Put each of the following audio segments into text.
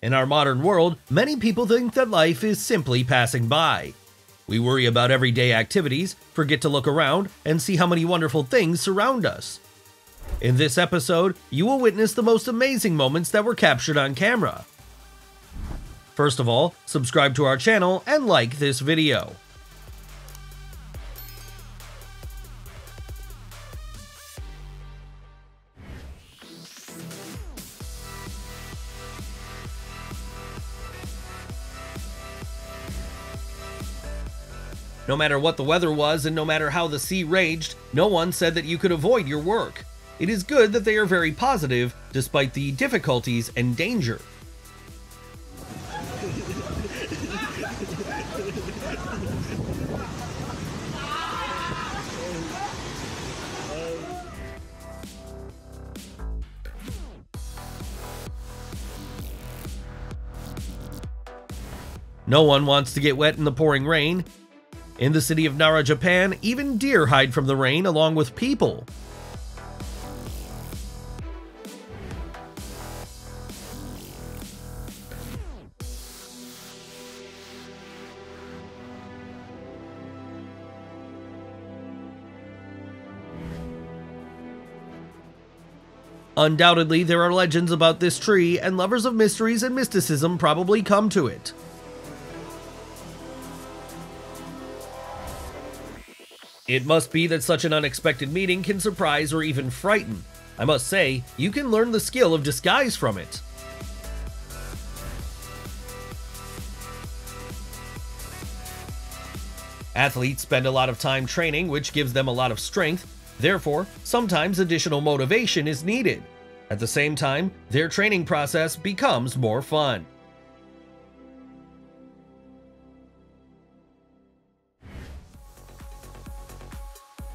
In our modern world, many people think that life is simply passing by. We worry about everyday activities, forget to look around, and see how many wonderful things surround us. In this episode, you will witness the most amazing moments that were captured on camera. First of all, subscribe to our channel and like this video. No matter what the weather was and no matter how the sea raged, no one said that you could avoid your work. It is good that they are very positive, despite the difficulties and danger. No one wants to get wet in the pouring rain. In the city of Nara, Japan, even deer hide from the rain along with people. Undoubtedly, there are legends about this tree, and lovers of mysteries and mysticism probably come to it. It must be that such an unexpected meeting can surprise or even frighten. I must say, you can learn the skill of disguise from it. Athletes spend a lot of time training, which gives them a lot of strength. Therefore, sometimes additional motivation is needed. At the same time, their training process becomes more fun.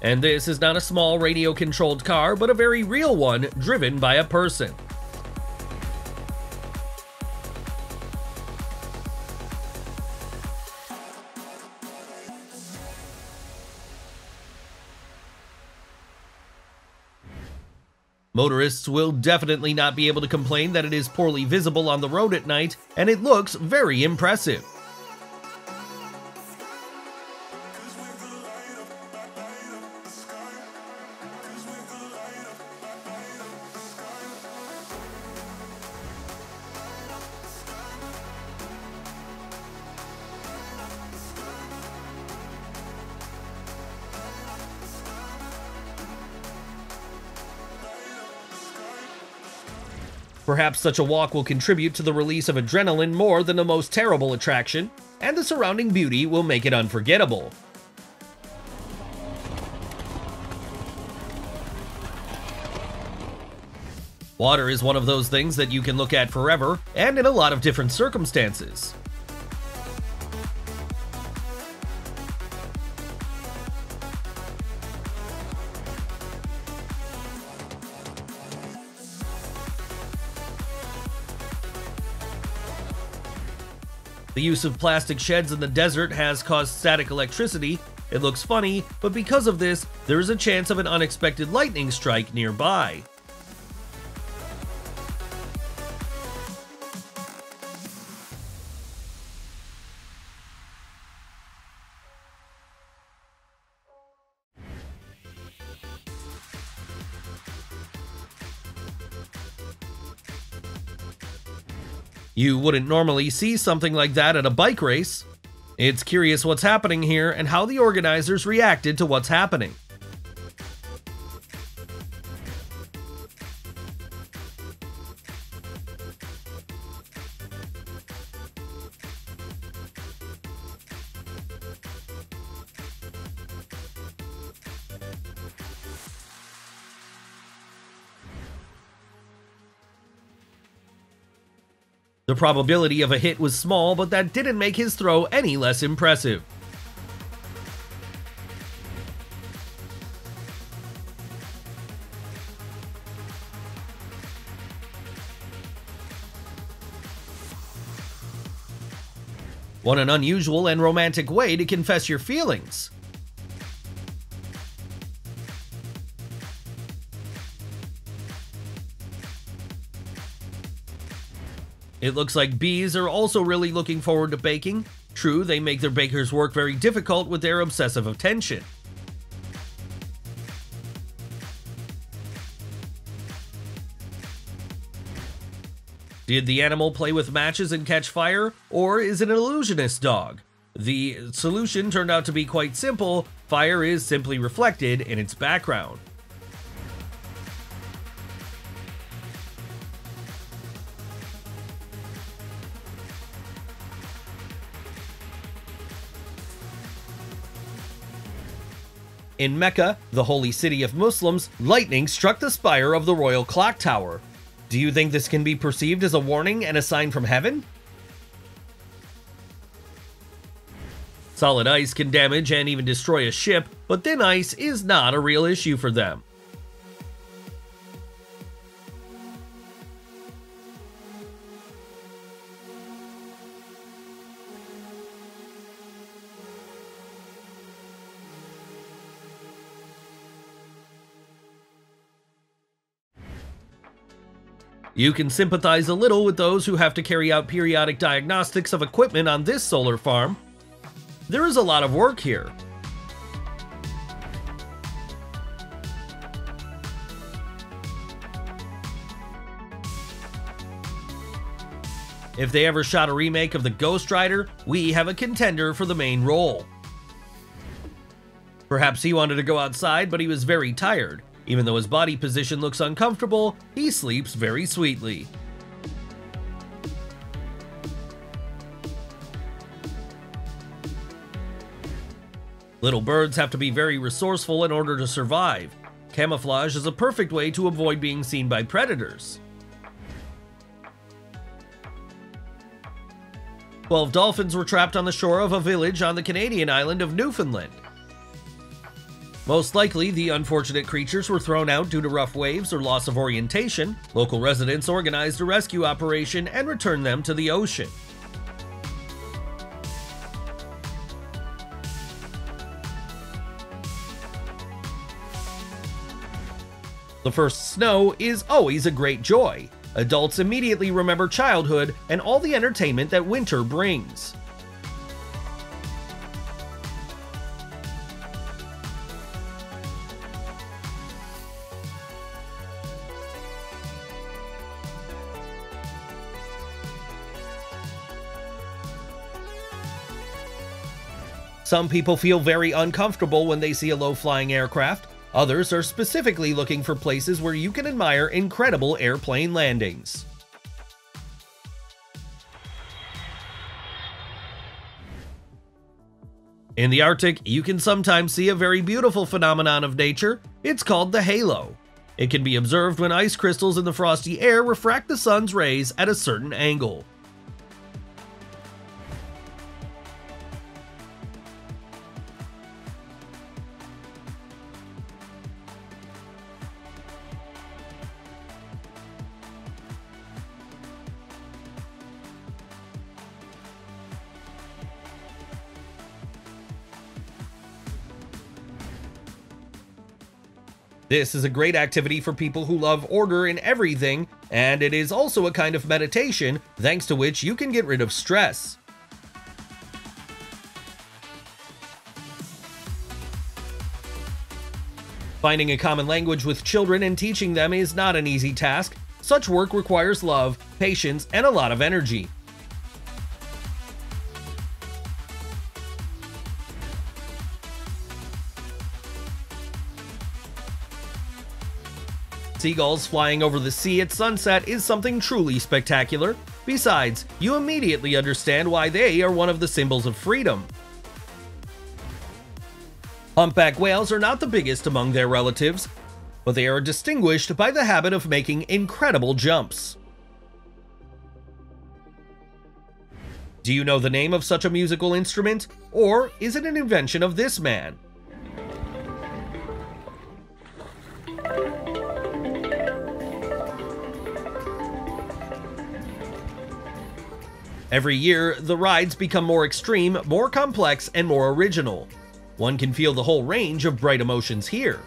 And this is not a small radio-controlled car, but a very real one driven by a person. Motorists will definitely not be able to complain that it is poorly visible on the road at night, and it looks very impressive. Perhaps such a walk will contribute to the release of adrenaline more than the most terrible attraction, and the surrounding beauty will make it unforgettable. Water is one of those things that you can look at forever, and in a lot of different circumstances. The use of plastic sheds in the desert has caused static electricity. It looks funny, but because of this, there is a chance of an unexpected lightning strike nearby. You wouldn't normally see something like that at a bike race. It's curious what's happening here and how the organizers reacted to what's happening. The probability of a hit was small, but that didn't make his throw any less impressive. What an unusual and romantic way to confess your feelings. It looks like bees are also really looking forward to baking. True, they make their bakers' work very difficult with their obsessive attention. Did the animal play with matches and catch fire, or is it an illusionist dog? The solution turned out to be quite simple. Fire is simply reflected in its background. In Mecca, the holy city of Muslims, lightning struck the spire of the royal clock tower. Do you think this can be perceived as a warning and a sign from heaven? Solid ice can damage and even destroy a ship, but thin ice is not a real issue for them. You can sympathize a little with those who have to carry out periodic diagnostics of equipment on this solar farm. There is a lot of work here. If they ever shot a remake of the Ghost Rider, we have a contender for the main role. Perhaps he wanted to go outside, but he was very tired. Even though his body position looks uncomfortable, he sleeps very sweetly. Little birds have to be very resourceful in order to survive. Camouflage is a perfect way to avoid being seen by predators. 12 dolphins were trapped on the shore of a village on the Canadian island of Newfoundland. Most likely, the unfortunate creatures were thrown out due to rough waves or loss of orientation. Local residents organized a rescue operation and returned them to the ocean. The first snow is always a great joy. Adults immediately remember childhood and all the entertainment that winter brings. Some people feel very uncomfortable when they see a low-flying aircraft. Others are specifically looking for places where you can admire incredible airplane landings. In the Arctic, you can sometimes see a very beautiful phenomenon of nature. It's called the halo. It can be observed when ice crystals in the frosty air refract the sun's rays at a certain angle. This is a great activity for people who love order in everything, and it is also a kind of meditation, thanks to which you can get rid of stress. Finding a common language with children and teaching them is not an easy task. Such work requires love, patience, and a lot of energy. Seagulls flying over the sea at sunset is something truly spectacular. Besides, you immediately understand why they are one of the symbols of freedom. Humpback whales are not the biggest among their relatives, but they are distinguished by the habit of making incredible jumps. Do you know the name of such a musical instrument? Or is it an invention of this man? Every year, the rides become more extreme, more complex, and more original. One can feel the whole range of bright emotions here.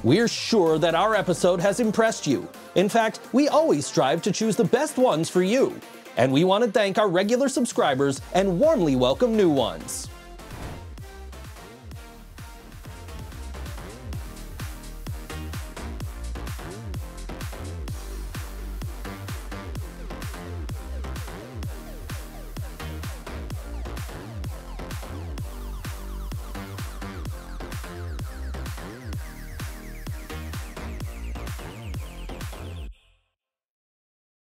We're sure that our episode has impressed you. In fact, we always strive to choose the best ones for you. And we want to thank our regular subscribers and warmly welcome new ones.